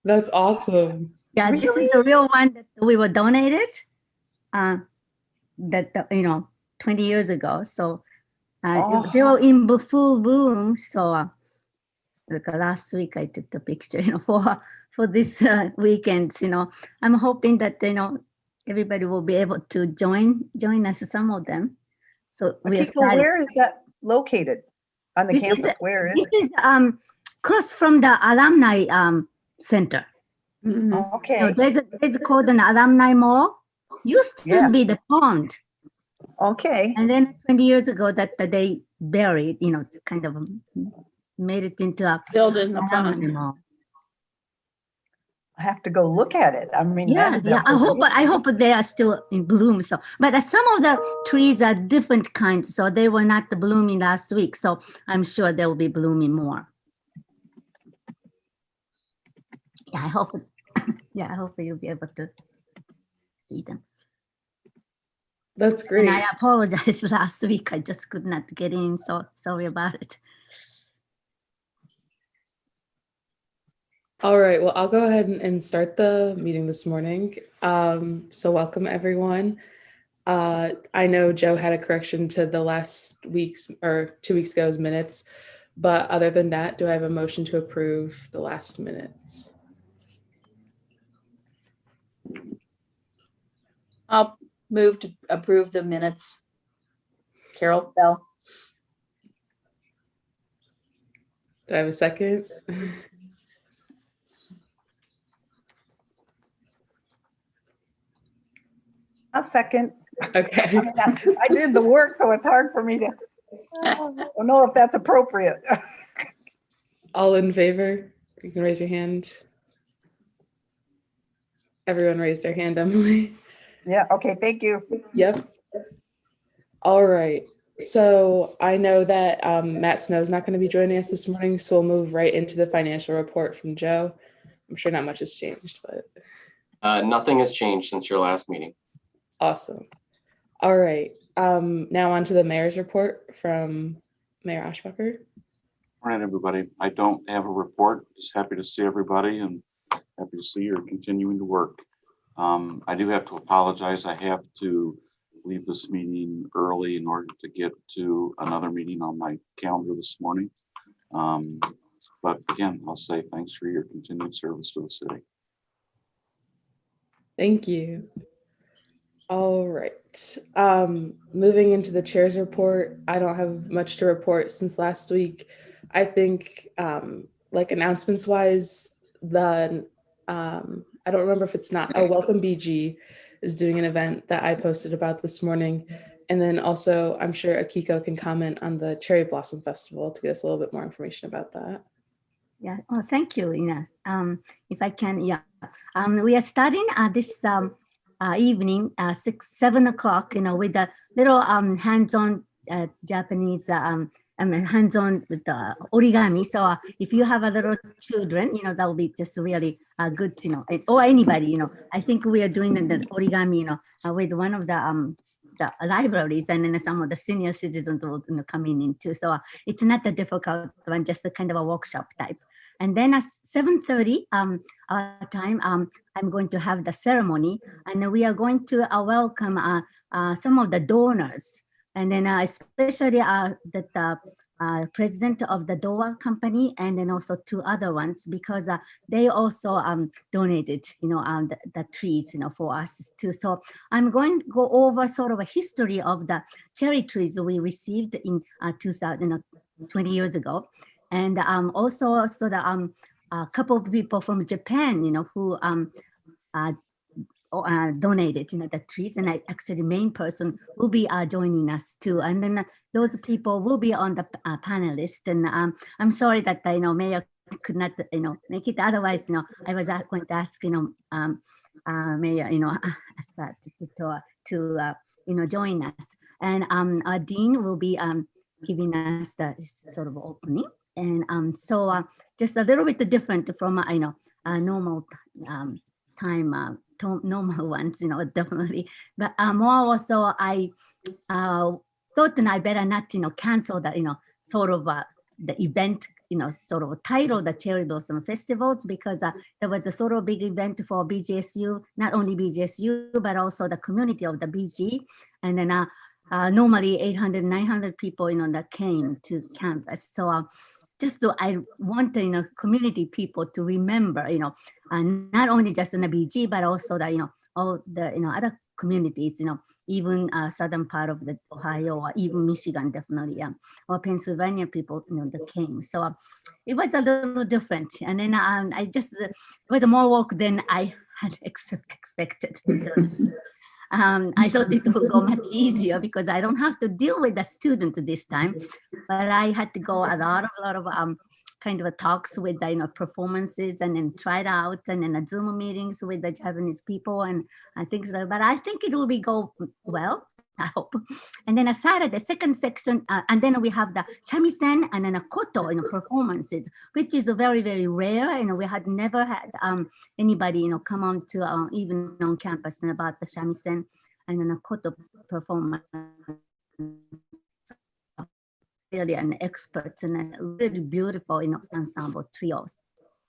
That's awesome. Yeah, this is Really? the real one that we were donated. That 20 years ago. So they were in full bloom. So like last week I took the picture, for this weekend. I'm hoping that everybody will be able to join us. Some of them. So we are Akiko, starting. where is that located? On the This campus? is Where is this is across from the alumni center. it? Mhm. Okay. So there's called an alumni mall. Used to Yeah. be the pond. Okay. And then 20 years ago that they buried, kind of made it into a Build in the alumni pond. mall. I have to go look at it. I mean, Yeah. I hope they are still in bloom. So, but some of the trees are different kinds, so they were not blooming last week. So I'm sure they will be blooming more. Yeah, I hope. Yeah, I hope you'll be able to see them. That's And great. I apologize last week. I just could not get in. So sorry about it. All right, well, I'll go ahead and start the meeting this morning. So welcome everyone. I know Joe had a correction to the last week's or 2 weeks ago's minutes, but other than that, do I have a motion to approve the last minutes? I'll move to approve the minutes. Carol Bell. Do I have a second? A second. Okay. I mean, I did the work, so it's hard for me to I don't know if that's appropriate. All in favor? You can raise your hand. Everyone raised their hand, Emily. Yeah, okay, thank you. Yep. All right. So I know that Matt Snow is not going to be joining us this morning, so we'll move right into the financial report from Joe. I'm sure not much has changed, but Nothing has changed since your last meeting. awesome. All right. Now on to the mayor's report from Mayor Ashbacher. Morning, everybody. I don't have a report. Just happy to see everybody and happy to see you're continuing to work. I do have to apologize. I have to leave this meeting early in order to get to another meeting on my calendar this morning. But again, I'll say thanks for your continued service to the city. Thank you. All right. Moving into the chair's report, I don't have much to report since last week. I think like announcements wise, I don't remember if it's not, Welcome BG is doing an event that I posted about this morning. And then also I'm sure Akiko can comment on the Cherry Blossom Festival to get us a little bit more information about that. Yeah. Oh, thank you, Ina. If I can, yeah. We are starting this evening, 7 o'clock, with a little hands-on Japanese, hands-on the origami. So if you have a little children, that will be just really good, or anybody, I think we are doing the origami, with one of the libraries, and then some of the senior citizens will come in too. So it's not a difficult one, just a kind of a workshop type. And then at 7:30 our time, I'm going to have the ceremony, and we are going to welcome some of the donors, and then especially the president of the Dowa company, and then also 2 other ones, because they also donated, the trees, for us too. So I'm going to go over sort of a history of the cherry trees we received in 20 years ago. And also, so that a couple of people from Japan, who donated, the trees, and actually main person will be joining us too. And then those people will be on the panelist. And I'm sorry that Mayor could not, make it. Otherwise, I was going to ask, Mayor, to join us. And Dean will be giving us the sort of opening. And so just a little bit different from normal time, normal ones, definitely. But more also, I thought that I better not, cancel that, sort of the event, sort of titled the Cherry Blossom Festivals, because there was a sort of big event for BGSU, not only BGSU, but also the community of the BG. And then normally 800, 900 people, that came to campus. So just so I want the, community people to remember, not only just in the BG, but also the, all the, other communities, even southern part of the Ohio or even Michigan, definitely, or Pennsylvania people, that came. So it was a little different. And then it was more work than I had expected. I thought it would go much easier because I don't have to deal with the student this time, but I had to go a lot of kind of talks with the performances, and then try it out, and then Zoom meetings with the Japanese people and things like that. But I think it will go well, I hope. And then a Saturday, second section, and then we have the shamisen and then a koto performances, which is very, very rare. We had never had anybody come on to even on campus and about the shamisen and then a koto performance. Really an expert and a really beautiful ensemble trios.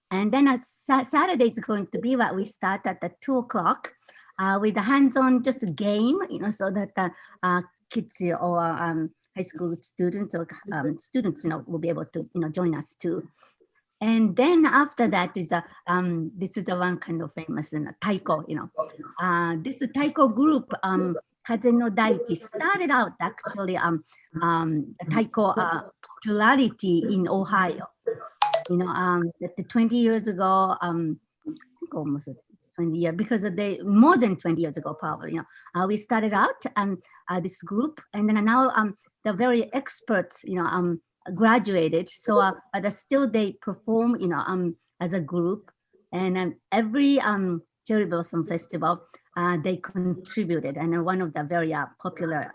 And then Saturday is going to be what we start at the 2 o'clock with the hands-on just a game, so that the kids or high school students or students will be able to join us too. And then after that is this is the one kind of famous taiko. This taiko group, Kaze no Daiki, started out actually taiko popularity in Ohio. That 20 years ago, I think almost 20 years, because more than 20 years ago, probably. We started out this group, and then now the very experts, graduated. So, but still they perform, as a group, and every Cherry Blossom Festival, they contributed, and one of the very popular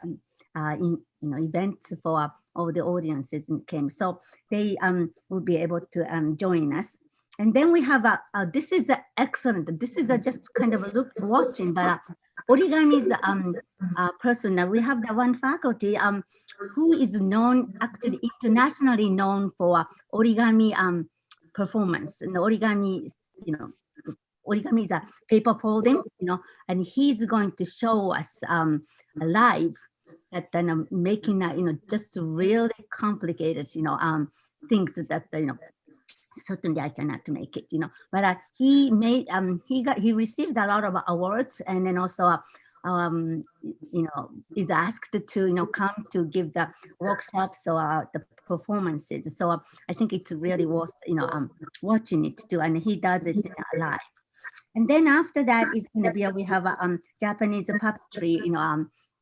events for all the audiences came. So they will be able to join us. And then we have this is excellent. This is just kind of watching, but origami's person. We have the one faculty who is known, actually internationally known for origami performance. And origami, origami is a paper folding, and he's going to show us live that making just really complicated, things that certainly I cannot make it, but he made he received a lot of awards, and then also is asked to come to give the workshops or the performances. So I think it's really worth watching it too, and he does it live. And then after that is going to be we have a Japanese puppetry,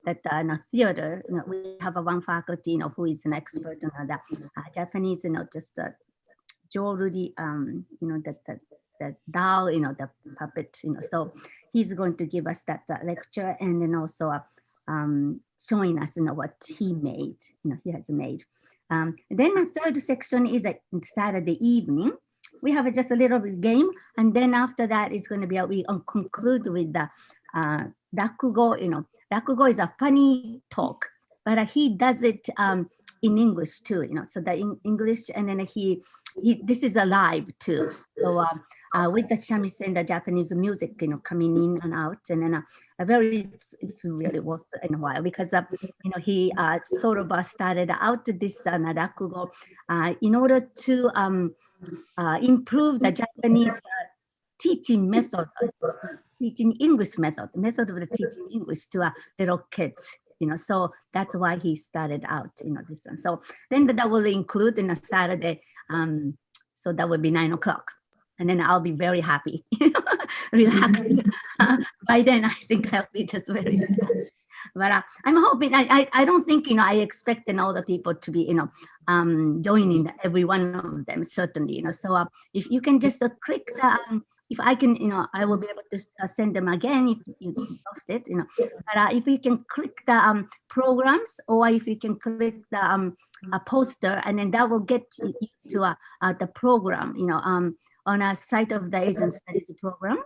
that theater. We have one faculty, who is an expert on the Japanese, just jewelry, the doll, the puppet, so he's going to give us that lecture, and then also showing us, what he made, he has made. Then the third section is a Saturday evening. We have just a little game, and then after that is going to be we conclude with the rakugo. Rakugo is a funny talk, but he does it in English too. So the in English, and then he this is alive too. So with the shamisen, the Japanese music, coming in and out, and then it's really worth in a while, because he sort of started out this rakugo in order to improve the Japanese teaching method, teaching English method of the teaching English to little kids. So that's why he started out, this one. So then that will include in a Saturday. So that would be 9 o'clock. And then I'll be very happy, relaxed. By then, I think I'll be just very relaxed. But I'm hoping, I don't think, I expect all the people to be, joining every one of them, certainly, So if you can just click the, if I can, I will be able to send them again if you lost it, But if you can click the programs, or if you can click the a poster, and then that will get you to the program, on a site of the Asian Studies program,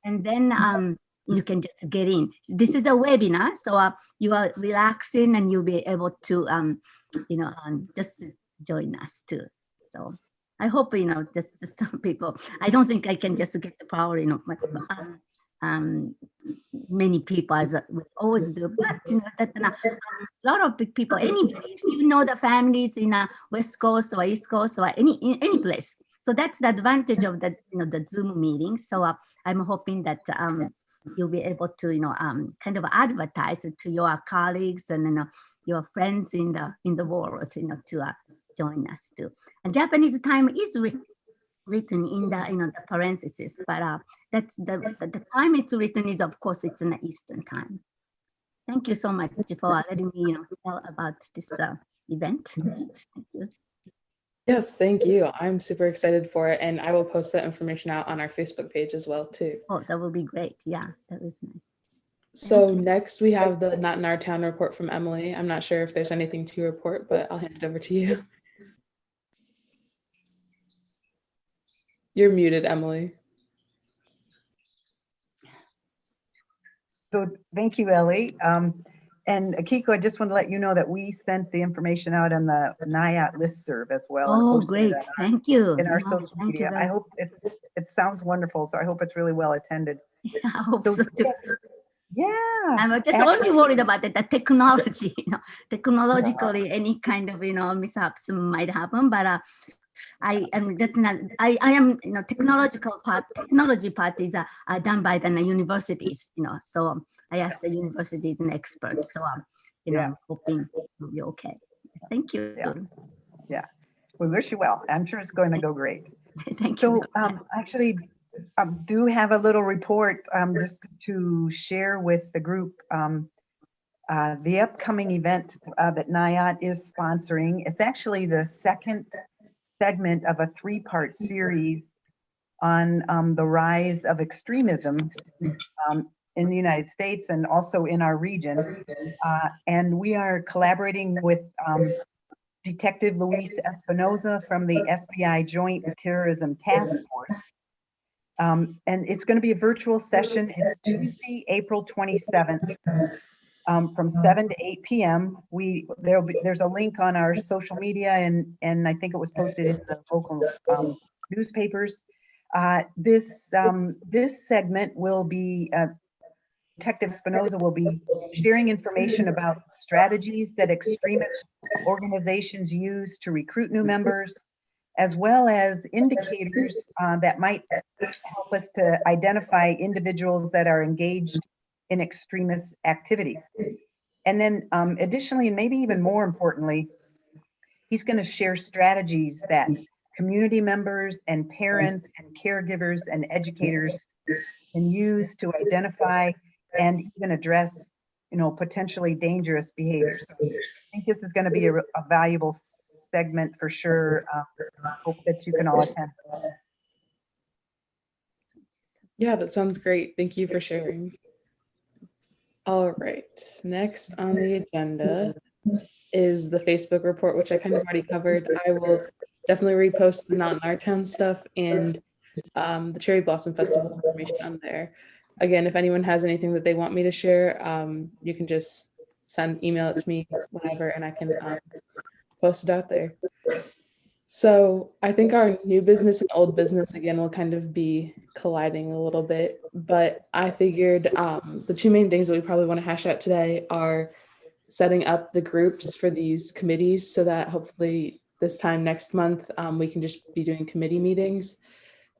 and then you can just get in. This is a webinar, so you are relaxing, and you'll be able to, just join us too. So I hope, just some people, I don't think I can just get the power, but, many people as we always do, but that a lot of big people, anybody, if you know the families in West Coast or East Coast or any place. So that's the advantage of the the Zoom meeting. So I'm hoping that you'll be able to kind of advertise it to your colleagues and your friends in the world to join us too. And Japanese time is written in the parentheses, but that's the time it's written is, of course, it's in the Eastern time. Thank you so much for letting me tell about this event. Thank you. Yes, thank you. I'm super excited for it, and I will post that information out on our Facebook page as well too. Oh, that would be great. Yeah, that was nice. So next we have the Not in Our Town report from Emily. I'm not sure if there's anything to report, but I'll hand it over to you. You're muted, Emily. So thank you, Ellie. And Akiko, I just want to let you know that we sent the information out on the NIAT listserv as well. and Oh, posted great. it Thank you. in our No, social thank you media. very I hope it sounds wonderful. So I hope it's really well attended. I hope So, so too. yeah. I'm just Actually- only worried about the technology, technologically any kind of, mishaps might happen, but I am that's not, I am, technology part is done by the universities, so I asked the universities and experts, so, Yeah. I'm hoping it'll be okay. Thank you. Yeah. We wish you well. I'm sure it's going to go great. Thank So you. actually, do have a little report just to share with the group. The upcoming event that NIAT is sponsoring, it's actually the second segment of a 3-part series on the rise of extremism in the United States and also in our region. And we are collaborating with Detective Luis Espinoza from the FBI Joint Terrorism Task Force. And it's going to be a virtual session. It's Tuesday, April 27th from 7 to 8 p.m. There's a link on our social media and I think it was posted in the local newspapers. This segment will be Detective Espinoza will be sharing information about strategies that extremist organizations use to recruit new members, as well as indicators that might help us to identify individuals that are engaged in extremist activities. And then additionally, and maybe even more importantly, he's going to share strategies that community members and parents and caregivers and educators can use to identify and even address, potentially dangerous behaviors. I think this is going to be a valuable segment for sure. I hope that you can all attend. Yeah, that sounds great. Thank you for sharing. All right, next on the agenda is the Facebook report, which I kind of already covered. I will definitely repost the Not in Our Town stuff and the Cherry Blossom Festival information on there. Again, if anyone has anything that they want me to share, you can just email it to me whenever, and I can post it out there. So I think our new business and old business, again, will kind of be colliding a little bit, but I figured the two main things that we probably want to hash out today are setting up the groups for these committees so that hopefully this time next month, we can just be doing committee meetings.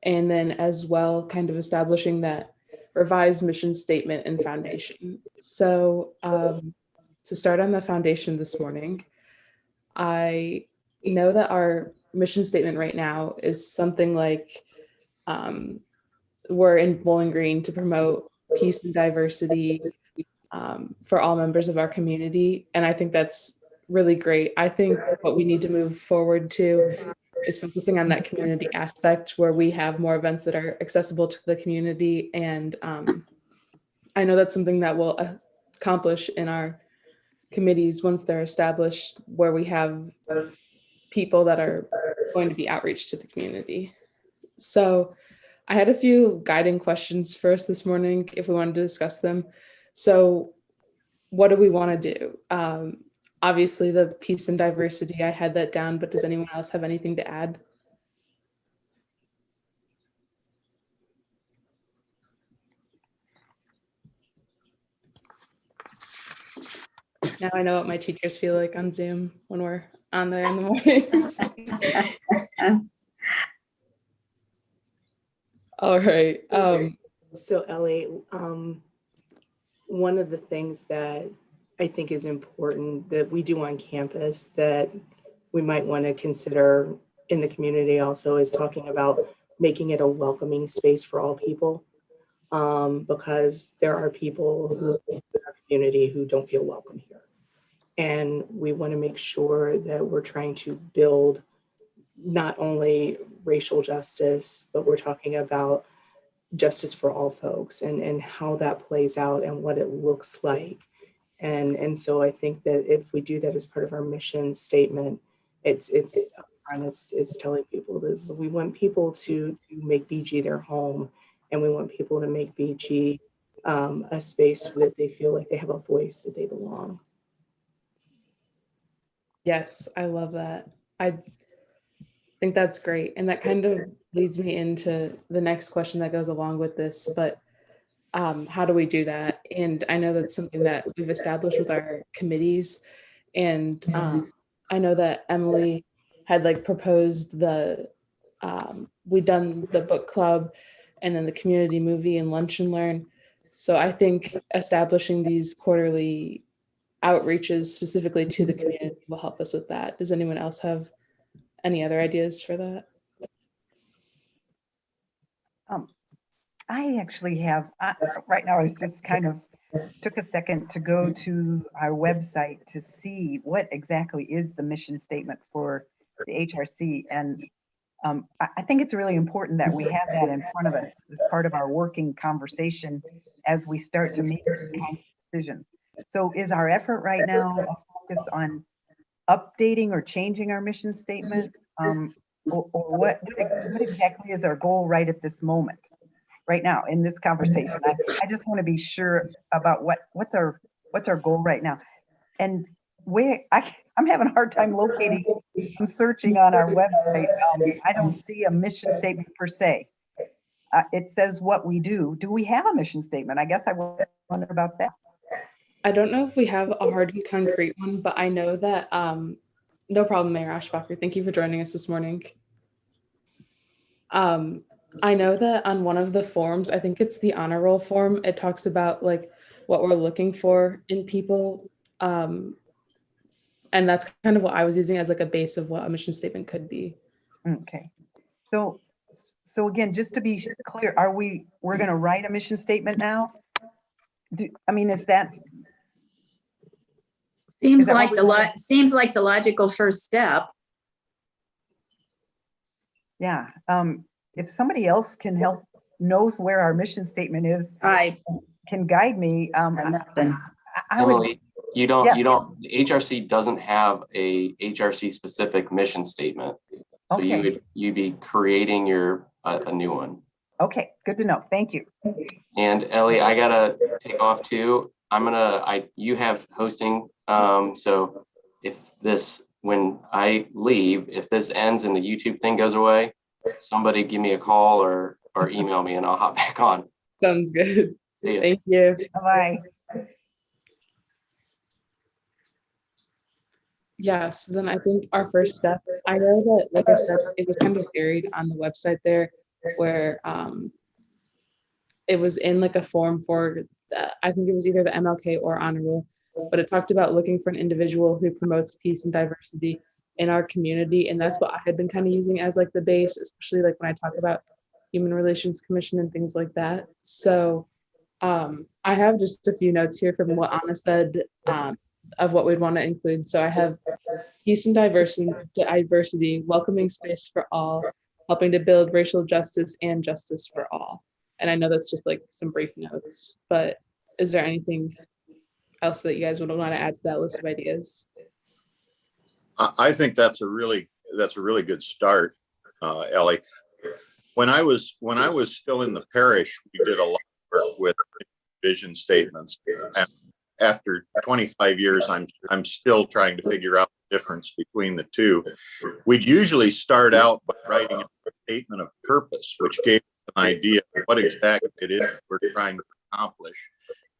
And then as well, kind of establishing that revised mission statement and foundation. So to start on the foundation this morning, I know that our mission statement right now is something like we're in Bowling Green to promote peace and diversity for all members of our community. And I think that's really great. I think what we need to move forward to is focusing on that community aspect where we have more events that are accessible to the community. And I know that's something that we'll accomplish in our committees once they're established, where we have people that are going to be outreach to the community. So I had a few guiding questions for us this morning if we wanted to discuss them. So what do we want to do? obviously the peace and diversity, I had that down, but does anyone else have anything to add? Now I know what my teachers feel like on Zoom when we're on there in the mornings. All right. So Ellie, one of the things that I think is important that we do on campus that we might want to consider in the community also is talking about making it a welcoming space for all people. Because there are people who in our community who don't feel welcome here. And we want to make sure that we're trying to build not only racial justice, but we're talking about justice for all folks and how that plays out and what it looks like. And so I think that if we do that as part of our mission statement, it's telling people this, we want people to make BG their home, and we want people to make BG a space that they feel like they have a voice, that they belong. Yes, I love that. I think that's great. And that kind of leads me into the next question that goes along with this, but how do we do that? And I know that's something that we've established with our committees. And I know that Emily had like proposed we'd done the book club and then the community movie and lunch and learn. So I think establishing these quarterly outreaches specifically to the community will help us with that. Does anyone else have any other ideas for that? I actually have, right now I was just kind of took a second to go to our website to see what exactly is the mission statement for the HRC. And I think it's really important that we have that in front of us as part of our working conversation as we start to make these kinds of decisions. So is our effort right now a focus on updating or changing our mission statement? Or what exactly is our goal right at this moment, right now in this conversation? I just want to be sure about what's our goal right now. And where I'm having a hard time locating, I'm searching on our website. I don't see a mission statement per se. It says what we do. Do we have a mission statement? I guess I wonder about that. I don't know if we have a hard and concrete one, but I know that, no problem, Mayor Ashbacher. Thank you for joining us this morning. I know that on one of the forms, I think it's the honor roll form, it talks about like what we're looking for in people. And that's kind of what I was using as like a base of what a mission statement could be. Okay. So again, just to be clear, we're going to write a mission statement now? Is that? Seems that like what seems like the logical first step. Yeah. If somebody else can help, knows where our mission statement is, can guide me. I would. Emily, you don't, the HRC doesn't have a HRC specific mission statement. So Okay. you'd be creating a new one. Okay, good to know. Thank you. And Ellie, I gotta take off too. You have hosting. So when I leave, if this ends and the YouTube thing goes away, somebody give me a call or email me and I'll hop back on. Sounds good. See ya. Thank you. Bye. Yes, then I think our first step, I know that, like I said, it was kind of buried on the website there where it was in like a form for, I think it was either the MLK or honor roll, but it talked about looking for an individual who promotes peace and diversity in our community. And that's what I had been kind of using as like the base, especially like when I talk about Human Relations Commission and things like that. So I have just a few notes here from what Anna said of what we'd want to include. So I have peace and diversity, welcoming space for all, helping to build racial justice and justice for all. And I know that's just like some brief notes, but is there anything else that you guys would want to add to that list of ideas? I think that's a really good start, Ellie. When I was still in the parish, we did a lot of work with vision statements, after 25 years, I'm still trying to figure out the difference between the two. We'd usually start out by writing a statement of purpose, which gave an idea of what exactly it is we're trying to accomplish.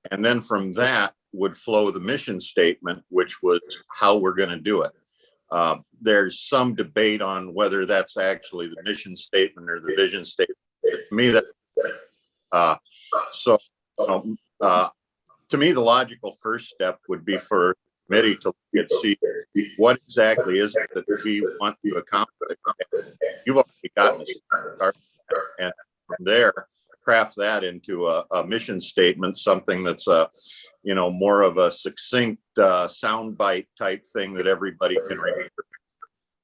And then from that would flow the mission statement, which was how we're going to do it. There's some debate on whether that's actually the mission statement or the vision statement. To me, that to me, the logical first step would be for committee to look at see what exactly is it that we want to accomplish. You've already gotten a start, and from there, craft that into a mission statement, something that's more of a succinct soundbite type thing that everybody can remember.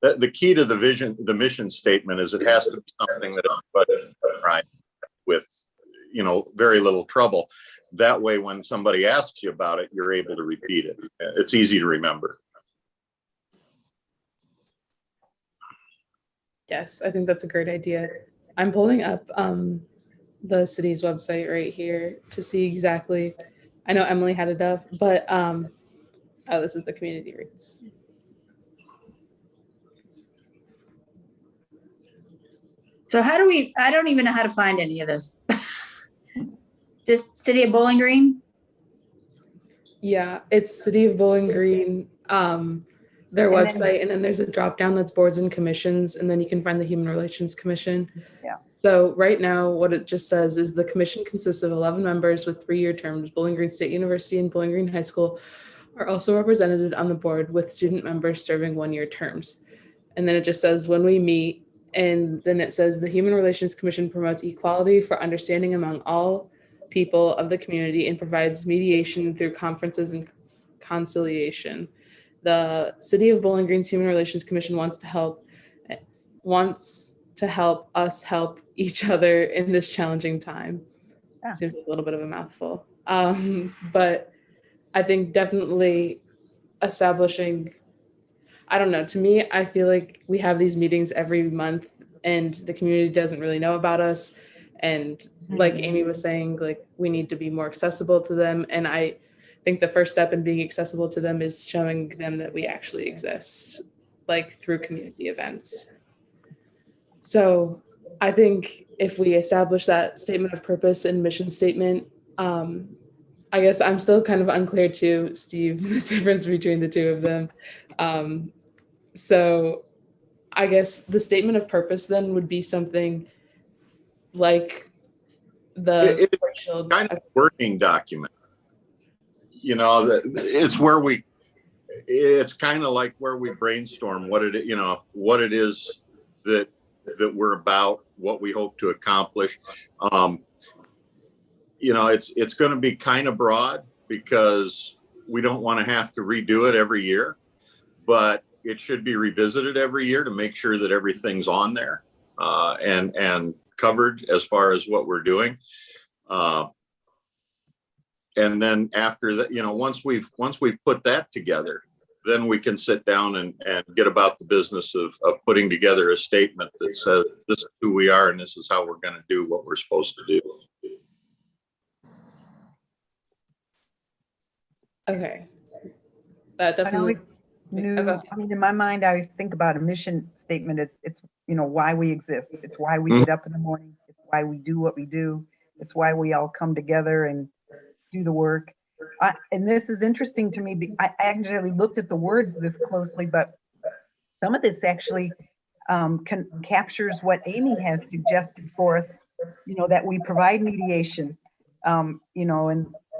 The key to the mission statement is it has to be something that everybody can write with, very little trouble. That way, when somebody asks you about it, you're able to repeat it. It's easy to remember. Yes, I think that's a great idea. I'm pulling up the city's website right here to see exactly. I know Emily had it up, but this is the community rates. So how do we, I don't even know how to find any of this. Just City of Bowling Green? Yeah, it's City of Bowling Green, their And then- website, and then there's a drop down that's boards and commissions, and then you can find the Human Relations Commission. Yeah. So right now, what it just says is the commission consists of 11 members with 3-year terms. Bowling Green State University and Bowling Green High School are also represented on the board with student members serving 1-year terms. And then it just says when we meet, and then it says the Human Relations Commission promotes equality for understanding among all people of the community and provides mediation through conferences and conciliation. The City of Bowling Green's Human Relations Commission wants to help us help each other in this challenging time. Yeah. Seems like a little bit of a mouthful. But I think definitely establishing, I don't know, to me, I feel like we have these meetings every month and the community doesn't really know about us. And like Amy was saying, like we need to be more accessible to them. And I think the first step in being accessible to them is showing them that we actually exist, like through community events. So I think if we establish that statement of purpose and mission statement, I guess I'm still kind of unclear too, Steve, the difference between the two of them. So I guess the statement of purpose then would be something like the It's kind of working document. It's where it's kind of like where we brainstorm what it is that we're about, what we hope to accomplish. It's going to be kind of broad because we don't want to have to redo it every year, but it should be revisited every year to make sure that everything's on there and covered as far as what we're doing. And then after that, once we've put that together, then we can sit down and get about the business of putting together a statement that says this is who we are and this is how we're going to do what we're supposed to do. Okay. That I definitely. always knew, Okay. I mean, in my mind, I always think about a mission statement. It's why we exist. It's why we get up in the morning. It's why we do what we do. It's why we all come together and do the work. And this is interesting to me. I actually looked at the words this closely, but some of this actually captures what Amy has suggested for us, that we provide mediation, and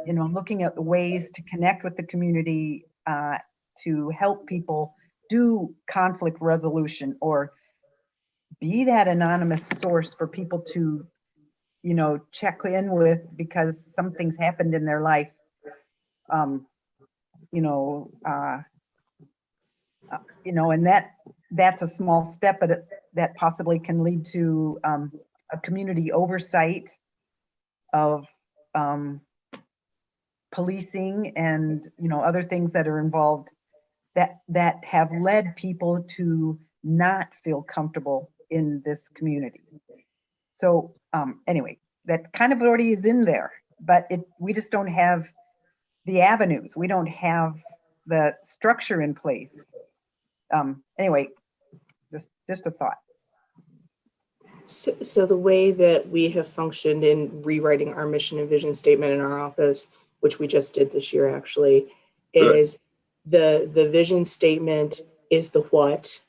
looking at the ways to connect with the community, to help people do conflict resolution or be that anonymous source for people to, check in with because something's happened in their life. And that's a small step, but that possibly can lead to a community oversight of policing and other things that are involved that have led people to not feel comfortable in this community. So anyway, that kind of already is in there, but we just don't have the avenues. We don't have the structure in place. Anyway, just a thought. So the way that we have functioned in rewriting our mission and vision statement in our office, which we just did this year actually, is the vision statement is the what,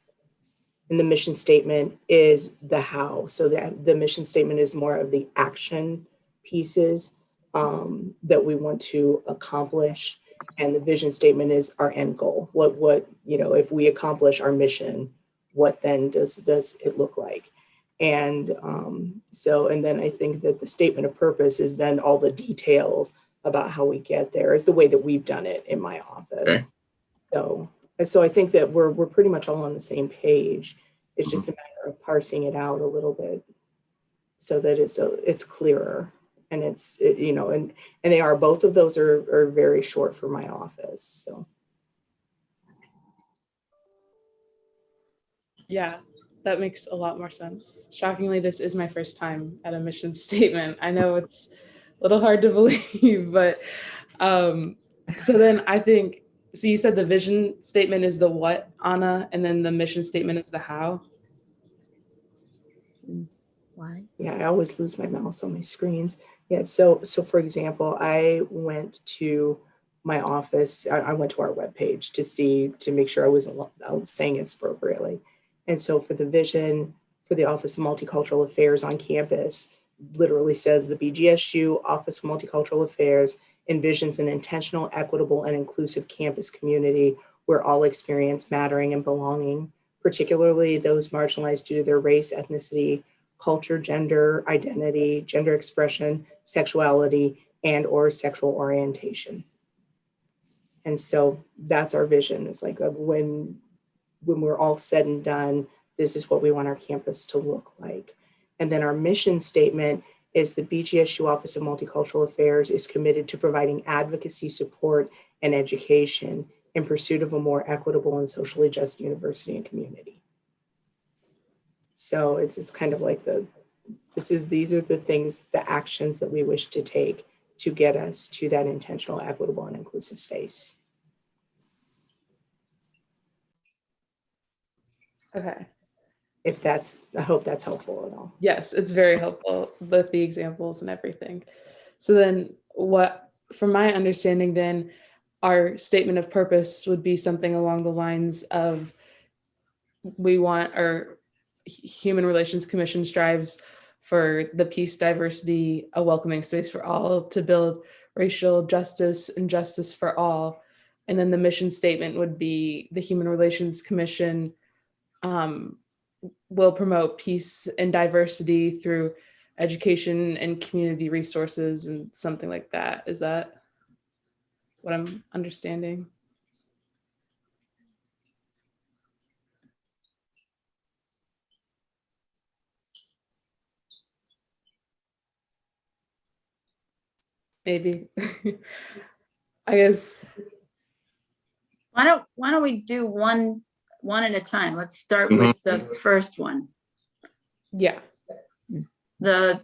and the mission statement is the how. So that the mission statement is more of the action pieces that we want to accomplish, and the vision statement is our end goal. What if we accomplish our mission, what then does it look like? And and then I think that the statement of purpose is then all the details about how we get there, is the way that we've done it in my office. Okay. So I think that we're pretty much all on the same page. It's just a matter of parsing it out a little bit so that it's clearer, and and they are, both of those are very short for my office. So Yeah, that makes a lot more sense. Shockingly, this is my first time at a mission statement. I know it's a little hard to believe, but so then I think, so you said the vision statement is the what, Anna, and then the mission statement is the how? Why? yeah, I always lose my mouse on my screens. Yeah, so for example, I went to my office, I went to our webpage to make sure I was saying it appropriately. And so for the vision for the Office of Multicultural Affairs on campus, literally says the BGSU Office of Multicultural Affairs envisions an intentional, equitable, and inclusive campus community where all experience mattering and belonging, particularly those marginalized due to their race, ethnicity, culture, gender identity, gender expression, sexuality, and or sexual orientation. And so that's our vision. It's like when we're all said and done, this is what we want our campus to look like. And then our mission statement is the BGSU Office of Multicultural Affairs is committed to providing advocacy, support, and education in pursuit of a more equitable and socially just university and community. So it's kind of like these are the things, the actions that we wish to take to get us to that intentional, equitable, and inclusive space. Okay. I hope that's helpful at all. Yes, it's very helpful with the examples and everything. So then from my understanding then, our statement of purpose would be something along the lines of, we want our Human Relations Commission strives for the peace, diversity, a welcoming space for all, to build racial justice and justice for all. And then the mission statement would be the Human Relations Commission will promote peace and diversity through education and community resources and something like that. Is that what I'm understanding? Maybe. I guess. Why don't we do one at a time? Let's start with the first one. Yeah. I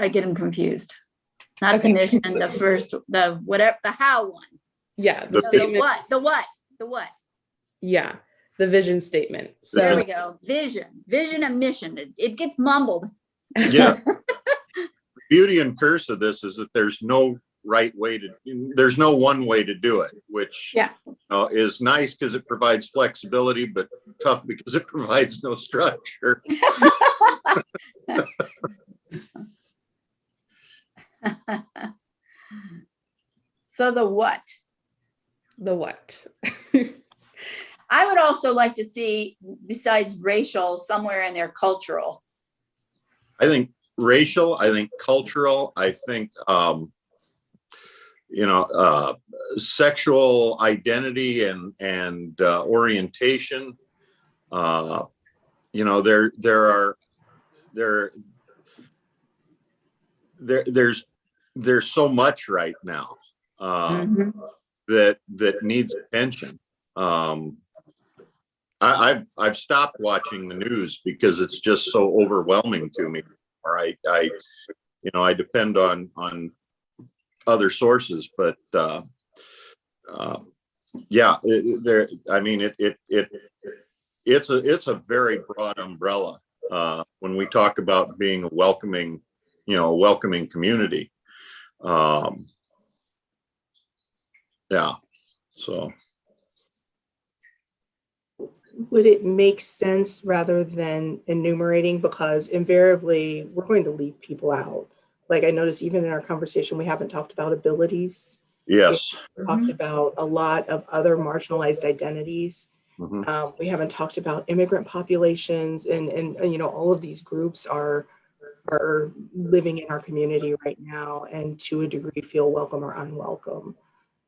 get them confused. Not the mission, the first, the how one. Yeah. The what? Yeah. The vision statement. So there we go. Vision and mission. It gets mumbled. Yeah. Beauty and curse of this is that there's no one way to do it, which is nice because it provides flexibility, but tough because it provides no structure. So the what? I would also like to see, besides racial, somewhere in there cultural. I think racial, I think cultural, I think sexual identity and orientation. There's so much right now that needs attention. I've stopped watching the news because it's just so overwhelming to me. Or I depend on other sources, but yeah, I mean, it's a very broad umbrella when we talk about being a welcoming, a welcoming community. Yeah, so. Would it make sense rather than enumerating, because invariably we're going to leave people out? Like I noticed even in our conversation, we haven't talked about abilities. Yes. We talked about a lot of other marginalized identities. Mhm. We haven't talked about immigrant populations, and all of these groups are living in our community right now, and to a degree feel welcome or unwelcome.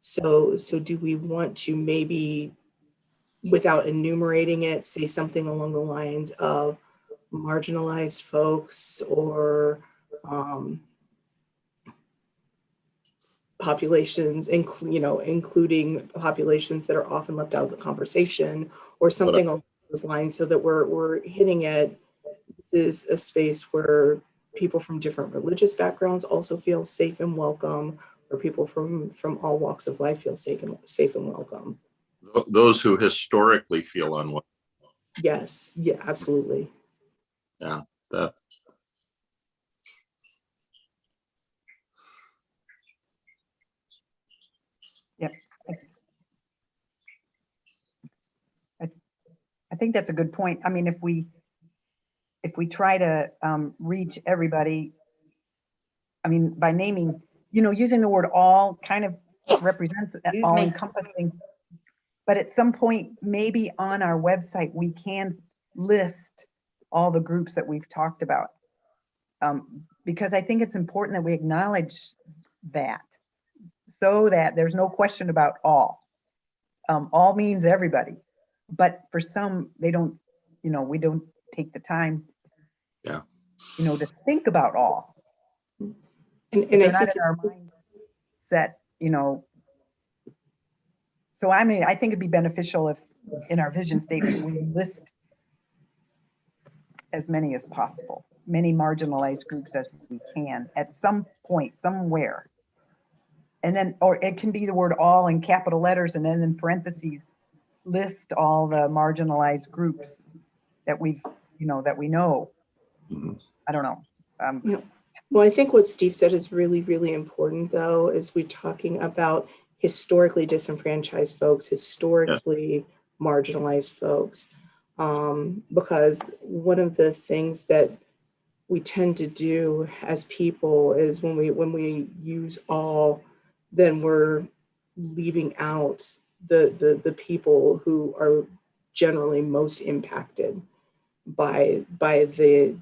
So do we want to maybe, without enumerating it, say something along the lines of marginalized folks, or populations, including populations that are often left out of the conversation, or something along those lines, so that we're hitting at, this is a space where people from different religious backgrounds also feel safe and welcome, or people from all walks of life feel safe and welcome. Those who historically feel unwell. Yes, yeah, absolutely. Yeah, that. Yep. I think that's a good point. I mean, if we try to reach everybody, I mean, by naming, using the word all kind of represents all encompassing. But at some point, maybe on our website, we can list all the groups that we've talked about. Because I think it's important that we acknowledge that, so that there's no question about all. All means everybody. But for some, they don't, we don't take the time, Yeah, to think about all. And I not think in our mindset, So I mean, I think it'd be beneficial if in our vision statement, we list as many as possible, many marginalized groups as we can at some point, somewhere. And then, or it can be the word all in capital letters, and then in parentheses, list all the marginalized groups that we've, that we know. Mhm. I don't know. Yeah. Well, I think what Steve said is really, really important, though, is we're talking about historically disenfranchised folks, historically marginalized folks. Because one of the things that we tend to do as people is when we use all, then we're leaving out the people who are generally most impacted by the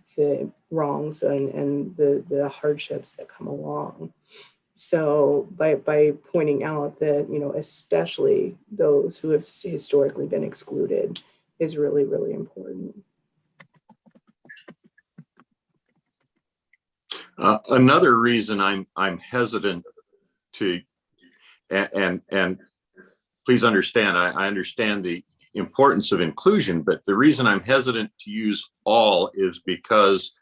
wrongs and the hardships that come along. So by pointing out that, especially those who have historically been excluded is really, really important. Another reason I'm hesitant to, and please understand, I understand the importance of inclusion, but the reason I'm hesitant to use all is because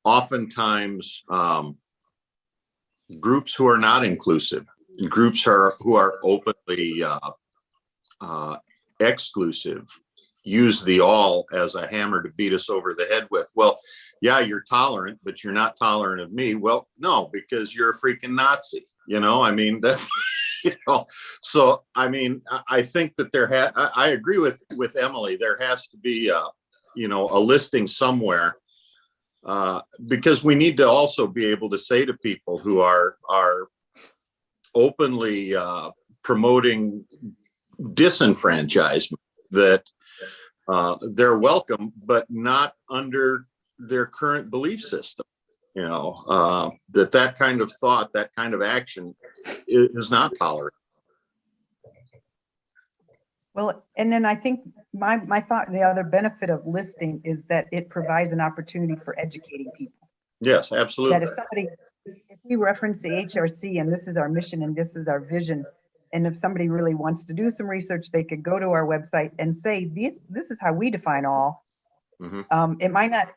oftentimes groups who are not inclusive, groups who are openly exclusive, use the all as a hammer to beat us over the head with. Well, yeah, you're tolerant, but you're not tolerant of me. Well, no, because you're a freaking Nazi. I mean, that's, so, I mean, I think that I agree with Emily. There has to be a listing somewhere, because we need to also be able to say to people who are openly promoting disenfranchisement that they're welcome, but not under their current belief system. That kind of thought, that kind of action is not tolerated. Well, and then I think my thought, the other benefit of listing is that it provides an opportunity for educating people. Yes, absolutely. That if we reference the HRC and this is our mission and this is our vision, and if somebody really wants to do some research, they could go to our website and say, this is how we define all. Mm-hmm. It might not,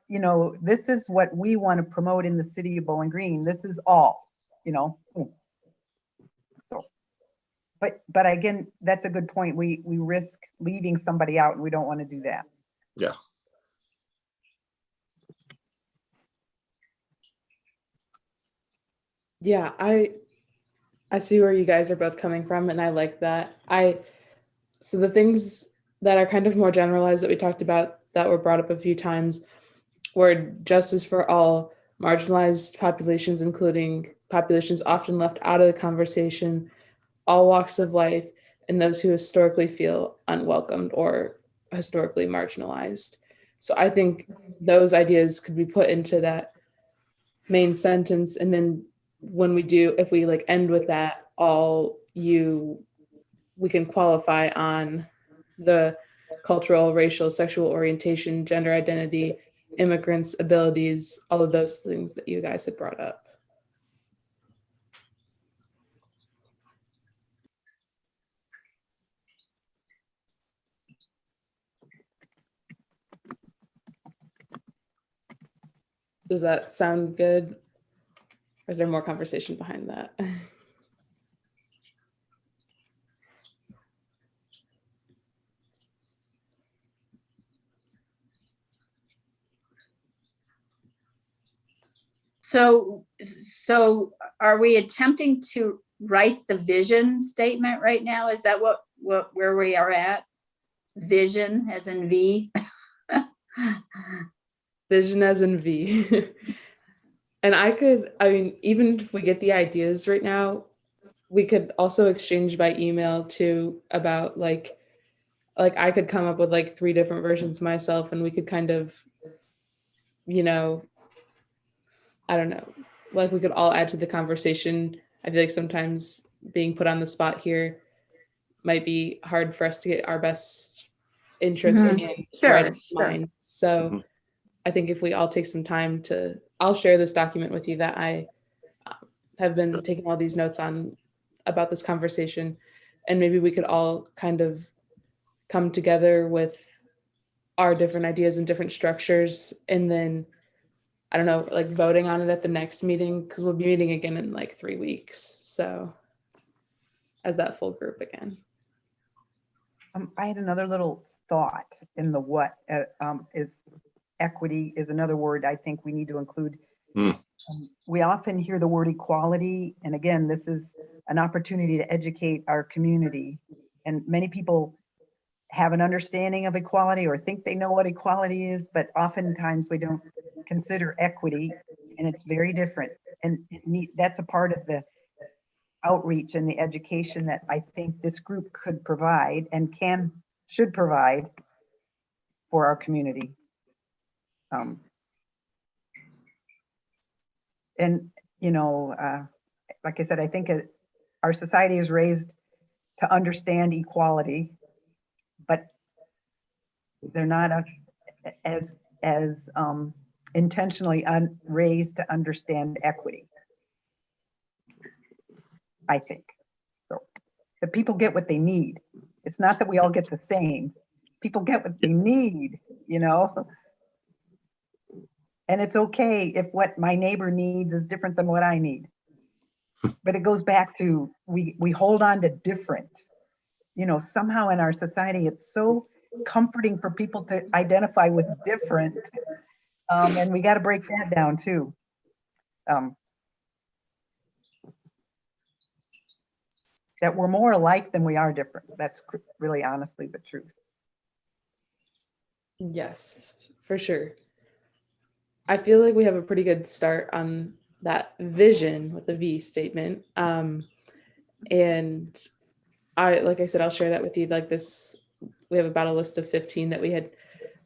this is what we want to promote in the city of Bowling Green. This is all, But again, that's a good point. We risk leaving somebody out and we don't want to do that. Yeah. Yeah, I see where you guys are both coming from, and I like that. So the things that are kind of more generalized that we talked about that were brought up a few times were justice for all marginalized populations, including populations often left out of the conversation, all walks of life, and those who historically feel unwelcomed or historically marginalized. So I think those ideas could be put into that main sentence, and then when we do, if we like end with that, we can qualify on the cultural, racial, sexual orientation, gender identity, immigrants, abilities, all of those things that you guys had brought up. Does that sound good? Or is there more conversation behind that? So are we attempting to write the vision statement right now? Is that where we are at? Vision as in V? Vision as in V. And I mean, even if we get the ideas right now, we could also exchange by email too about like I could come up with like 3 different versions myself, and we could kind of, you know, I don't know, like we could all add to the conversation. I feel like sometimes being put on the spot here might be hard for us to get our best interests in right in mind. So Mhm. I think if we all take some time I'll share this document with you that I have been taking all these notes on about this conversation, and maybe we could all kind of come together with our different ideas and different structures, and then I don't know, like voting on it at the next meeting, because we'll be meeting again in like 3 weeks. So as that full group again. I had another little thought in the what is equity is another word I think we need to include. We often hear the word equality, and again, this is an opportunity to educate our community. And many people have an understanding of equality or think they know what equality is, but oftentimes we don't consider equity, and it's very different. And that's a part of the outreach and the education that I think this group could provide and should provide for our community. And, you know, like I said, I think our society is raised to understand equality, but they're not as intentionally raised to understand equity, I think. So the people get what they need. It's not that we all get the same. People get what they need, you know? And it's okay if what my neighbor needs is different than what I need. But it goes back to we hold on to different. You know, somehow in our society, it's so comforting for people to identify with different. And we got to break that down too. That we're more alike than we are different. That's really honestly the truth. Yes, for sure. I feel like we have a pretty good start on that vision with the V statement. And like I said, I'll share that with you. Like this, we have about a list of 15 that we had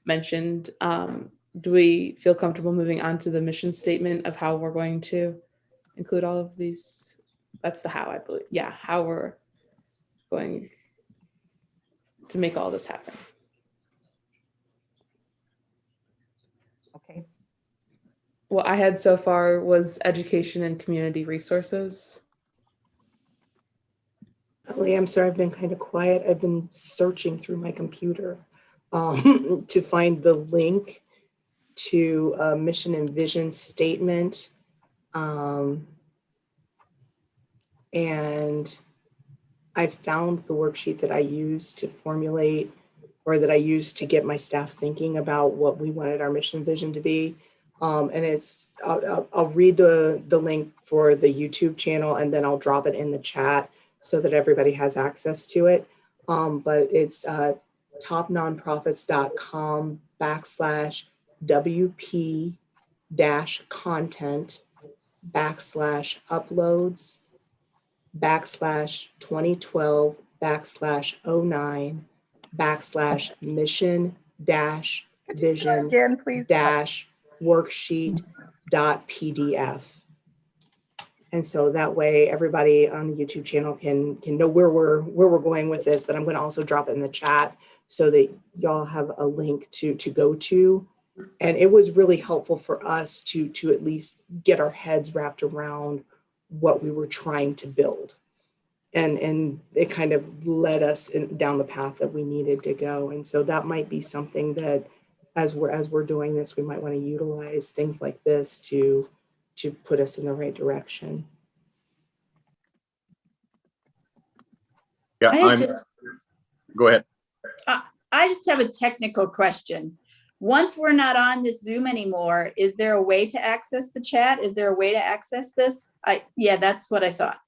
mentioned. Do we feel comfortable moving on to the mission statement of how we're going to include all of these? That's the how, I believe. Yeah, how we're going to make all this happen. Okay. What I had so far was education and community resources. Ellie, I'm sorry, I've been kind of quiet. I've been searching through my computer to find the link to a mission and vision statement. And I found the worksheet that I use to formulate, or that I use to get my staff thinking about what we wanted our mission vision to be. And it's, I'll read the link for the YouTube channel, and then I'll drop it in the chat so that everybody has access to it. But it's topnonprofits.com/WP-content/uploads/2012/mission-vision Again, please. worksheet.pdf. And so that way everybody on the YouTube channel can know where we're going with this, but I'm going to also drop it in the chat so that y'all have a link to go to. And it was really helpful for us to at least get our heads wrapped around what we were trying to build. And it kind of led us down the path that we needed to go. And so that might be something that as we're doing this, we might want to utilize things like this to put us in the right direction. Yeah, go ahead. I just have a technical question. Once we're not on this Zoom anymore, is there a way to access the chat? Is there a way to access this? Yeah, that's what I thought.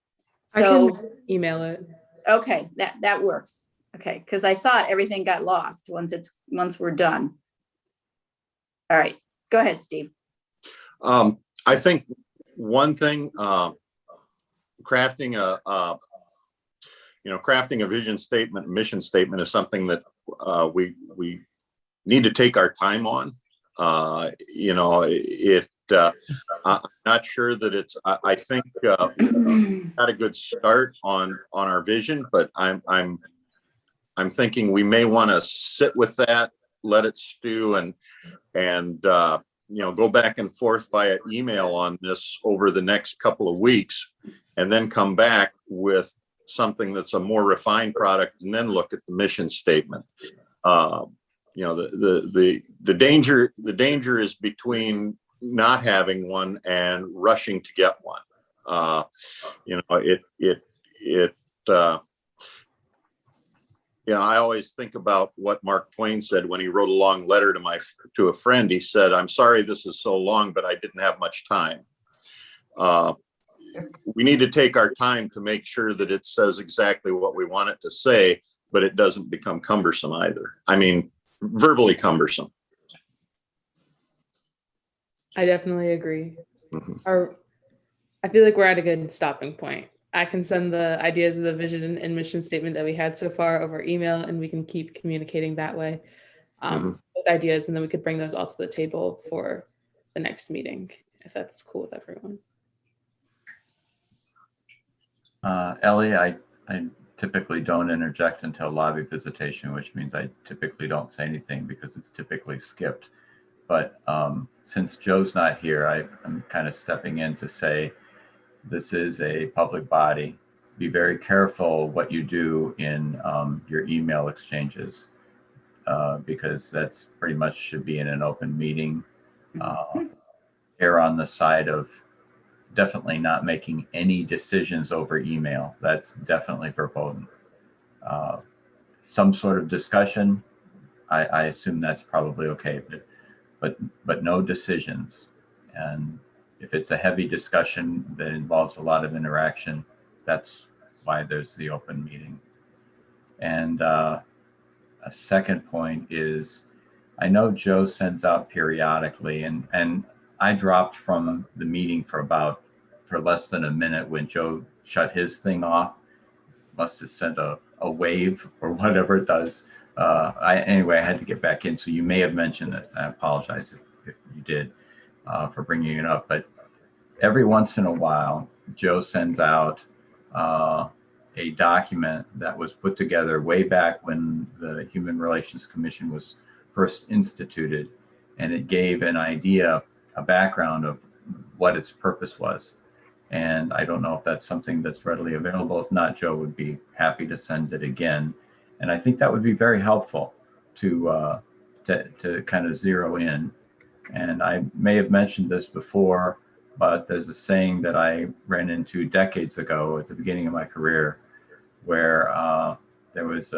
I So, can email it. okay, that works. Okay, because I thought everything got lost once we're done. All right, go ahead, Steve. I think one thing, crafting a vision statement, mission statement is something that we need to take our time on. I'm not sure that it's. I think we had a good start on our vision, but I'm thinking we may want to sit with that, let it stew, and go back and forth via email on this over the next couple of weeks, and then come back with something that's a more refined product, and then look at the mission statement. The danger is between not having one and rushing to get one. I always think about what Mark Twain said when he wrote a long letter to a friend. He said, "I'm sorry this is so long, but I didn't have much time." We need to take our time to make sure that it says exactly what we want it to say, but it doesn't become cumbersome either. I mean, verbally cumbersome. I definitely agree. Mhm. I feel like we're at a good stopping point. I can send the ideas of the vision and mission statement that we had so far over email, and we can keep communicating that way with ideas, and then we could bring those all to the table for the next meeting, if that's cool with everyone. Ellie, I typically don't interject until lobby visitation, which means I typically don't say anything because it's typically skipped. But since Joe's not here, I'm kind of stepping in to say this is a public body. Be very careful what you do in your email exchanges because that's pretty much should be in an open meeting. Err on the side of definitely not making any decisions over email. That's definitely verboten. Some sort of discussion, I assume that's probably okay, but no decisions. And if it's a heavy discussion that involves a lot of interaction, that's why there's the open meeting. And a second point is, I know Joe sends out periodically, and I dropped from the meeting for less than a minute when Joe shut his thing off. Must have sent a wave or whatever it does. Anyway, I had to get back in. So you may have mentioned it. I apologize if you did for bringing it up. But every once in a while, Joe sends out a document that was put together way back when the Human Relations Commission was first instituted. And it gave an idea, a background of what its purpose was. And I don't know if that's something that's readily available. If not, Joe would be happy to send it again. And I think that would be very helpful to kind of zero in. And I may have mentioned this before, but there's a saying that I ran into decades ago at the beginning of my career. where there was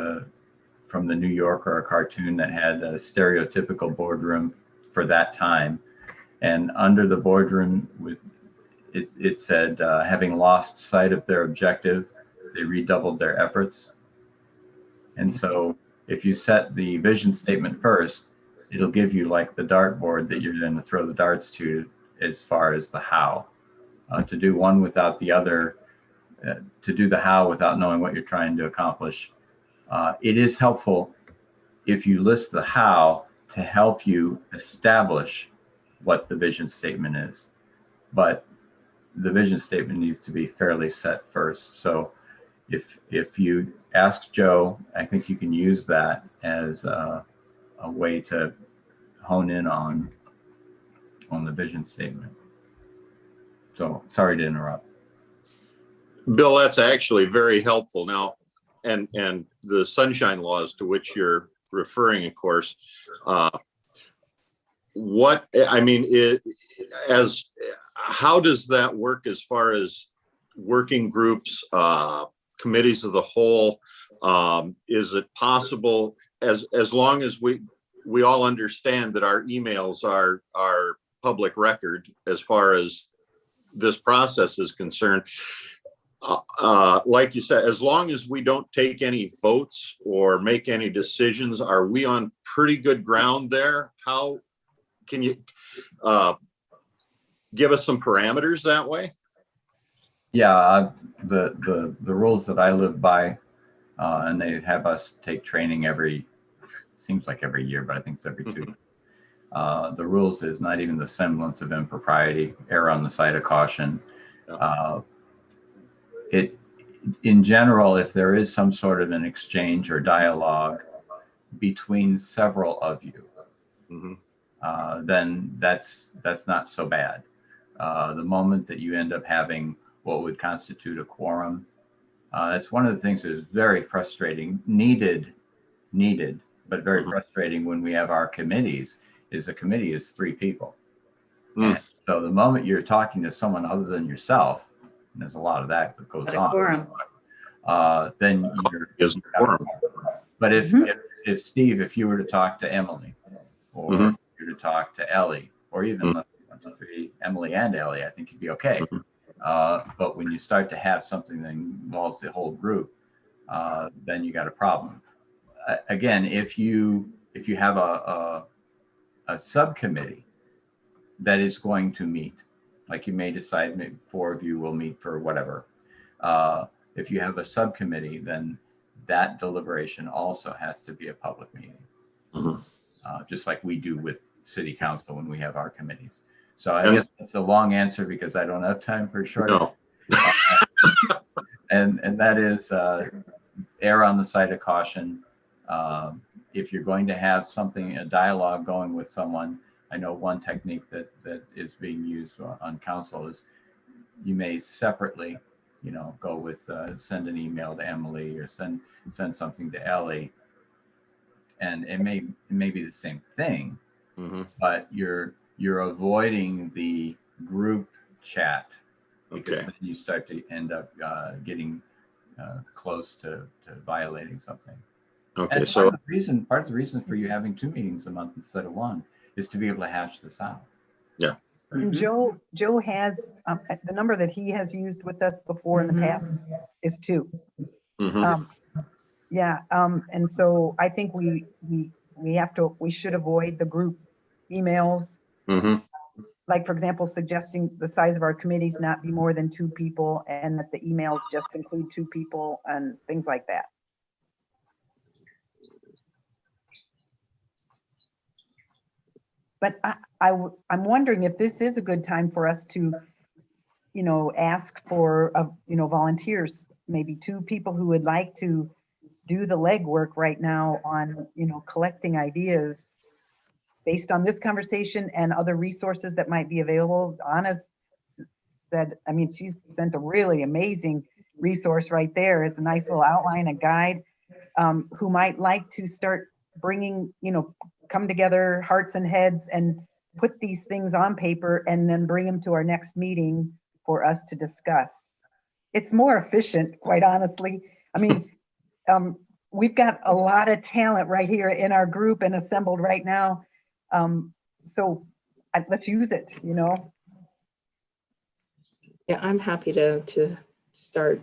from the New Yorker, a cartoon that had a stereotypical boardroom for that time. And under the boardroom, it said, having lost sight of their objective, they redoubled their efforts. And so if you set the vision statement first, it'll give you like the dartboard that you're going to throw the darts to as far as the how. To do one without the other, to do the how without knowing what you're trying to accomplish. It is helpful if you list the how to help you establish what the vision statement is. But the vision statement needs to be fairly set first. So if you ask Joe, I think you can use that as a way to hone in on the vision statement. So sorry to interrupt. Bill, that's actually very helpful now. And the sunshine laws to which you're referring, of course, how does that work as far as working groups, committees of the whole? Is it possible, as long as we all understand that our emails are public record as far as this process is concerned, like you said, as long as we don't take any votes or make any decisions, are we on pretty good ground there? How can you give us some parameters that way? Yeah, the rules that I live by, and they have us take training seems like every year, but I think it's every 2 years. The rules is not even the semblance of impropriety, err on the side of caution. In general, if there is some sort of an exchange or dialogue between several of you, then that's not so bad. The moment that you end up having what would constitute a quorum, that's one of the things that is very frustrating, needed, but very frustrating when we have our committees, is a committee is 3 people. So the moment you're talking to someone other than yourself, and there's a lot of that goes on, then you're quorum. But if Steve, if you were to talk to Emily, or if you were to talk to Ellie, or even Emily and Ellie, I think you'd be okay. But when you start to have something that involves the whole group, then you got a problem. Again, if you have a subcommittee that is going to meet, like you may decide maybe 4 of you will meet for whatever. If you have a subcommittee, then that deliberation also has to be a public meeting, just like we do with city council when we have our committees. So I guess it's a long answer because I don't have time for a short. No. And that is err on the side of caution. If you're going to have a dialogue going with someone, I know one technique that is being used on council is you may separately, go with send an email to Emily or send something to Ellie, and it may be the same thing, but you're avoiding the group chat. Because then you start to end up getting close to violating something. Okay, and so part of the reason for you having 2 meetings a month instead of 1 is to be able to hash this out. Yeah. And Joe has the number that he has used with us before in the past is 2. And so I think we should avoid the group emails. Like, for example, suggesting the size of our committees not be more than 2 people and that the emails just include 2 people and things like that. But I'm wondering if this is a good time for us to, ask for, volunteers, maybe 2 people who would like to do the legwork right now on, collecting ideas based on this conversation and other resources that might be available. Anna said, she's sent a really amazing resource right there. It's a nice little outline, a guide, who might like to start bringing, come together, hearts and heads, and put these things on paper and then bring them to our next meeting for us to discuss. It's more efficient, quite honestly. I mean, we've got a lot of talent right here in our group and assembled right now. So let's use it, you know? Yeah, I'm happy to start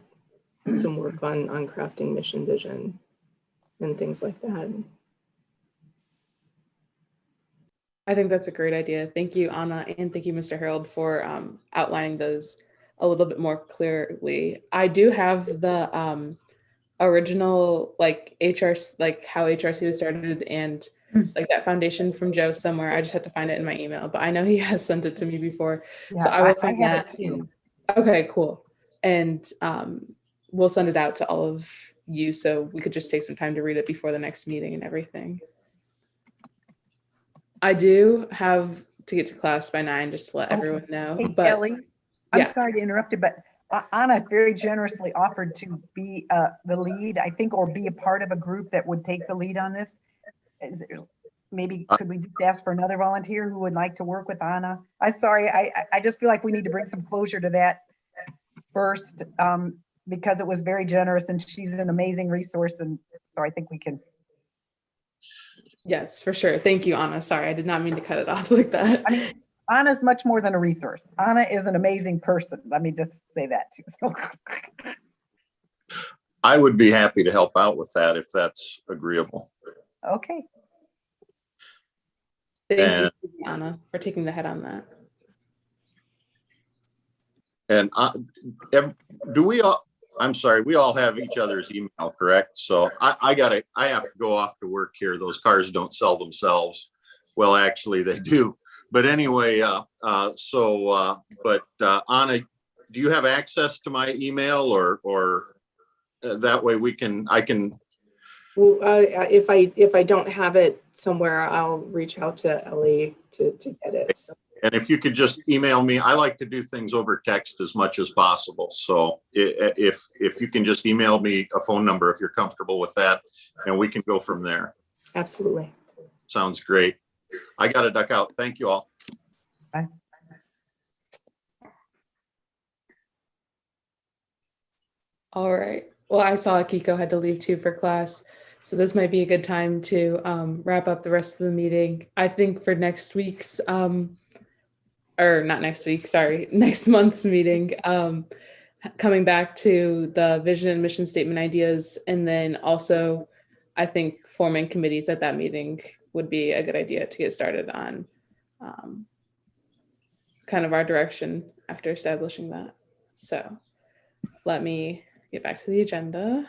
some work on crafting mission vision and things like that. I think that's a great idea. Thank you, Anna, and thank you, Mr. Harold, for outlining those a little bit more clearly. I do have the original like HR, like how HRC was started and like that foundation from Joe somewhere. I just had to find it in my email, but I know he has sent it to me before. Yeah, So I will I find have it that. too. Okay, cool. And we'll send it out to all of you so we could just take some time to read it before the next meeting and everything. I do have to get to class by 9 just to let everyone know. Hey, But Ellie, I'm yeah. sorry to interrupt you, but Anna very generously offered to be the lead, I think, or be a part of a group that would take the lead on this. Maybe could we just ask for another volunteer who would like to work with Anna? I'm sorry, I just feel like we need to bring some closure to that first, because it was very generous and she's an amazing resource. And so I think we can. Yes, for sure. Thank you, Anna. Sorry, I did not mean to cut it off like that. I mean, Anna's much more than a resource. Anna is an amazing person. Let me just say that too. So. I would be happy to help out with that if that's agreeable. Okay. Thank you, Anna, for taking the head on that. And do we all, I'm sorry, we all have each other's email, correct? So I have to go off to work here. Those cars don't sell themselves. Well, actually they do. But anyway, Anna, do you have access to my email or that way I can. Well, if I don't have it somewhere, I'll reach out to Ellie to get it. So. And if you could just email me, I like to do things over text as much as possible. So if you can just email me a phone number, if you're comfortable with that, and we can go from there. Absolutely. Sounds great. I got to duck out. Thank you all. Bye. All right. Well, I saw Akiko had to leave too for class. So this might be a good time to wrap up the rest of the meeting. I think for next week's or not next week, sorry, next month's meeting, coming back to the vision and mission statement ideas, and then also I think forming committees at that meeting would be a good idea to get started on kind of our direction after establishing that. So let me get back to the agenda.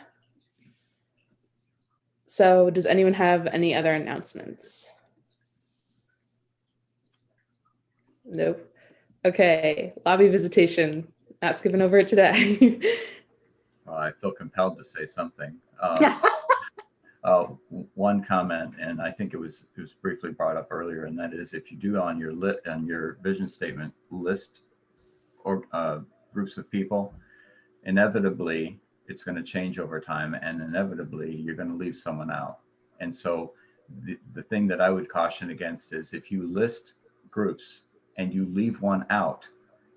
So does anyone have any other announcements? Nope. Okay, lobby visitation, not skipping over it today. Well, I feel compelled to say something. One comment, and I think it was briefly brought up earlier, and that is if you do on your vision statement list or groups of people, inevitably it's going to change over time, and inevitably you're going to leave someone out. And so the thing that I would caution against is if you list groups and you leave one out,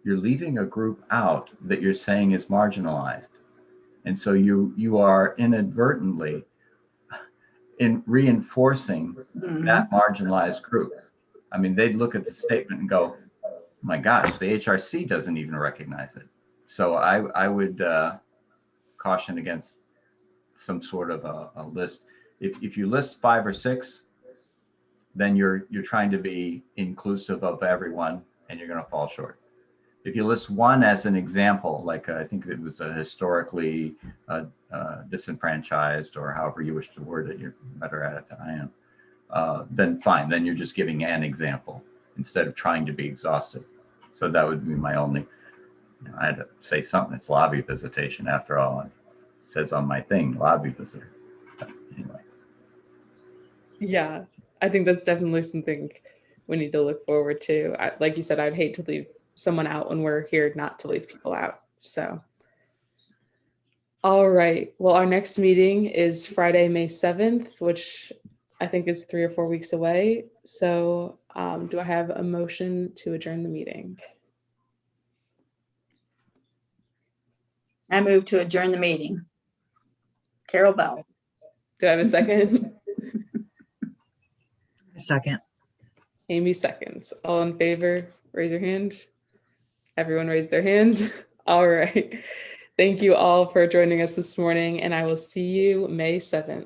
you're leaving a group out that you're saying is marginalized. And so you are inadvertently reinforcing that marginalized group. I mean, they'd look at the statement and go, oh my gosh, the HRC doesn't even recognize it. So I would caution against some sort of a list. If you list 5 or 6, then you're trying to be inclusive of everyone, and you're going to fall short. If you list one as an example, like I think it was a historically disenfranchised, or however you wish to word it, you're better at it than I am, then fine. Then you're just giving an example instead of trying to be exhaustive. So that would be my only, I had to say something. It's lobby visitation after all. It says on my thing, lobby visitor. But anyway. Yeah, I think that's definitely something we need to look forward to. Like you said, I'd hate to leave someone out when we're here not to leave people out. So, all right. Well, our next meeting is Friday, May 7th, which I think is 3 or 4 weeks away. So do I have a motion to adjourn the meeting? I move to adjourn the meeting. Carol Bell. Do I have a second? Second. Amy seconds. All in favor, raise your hand. Everyone raised their hand. All right. Thank you all for joining us this morning, and I will see you May 7th.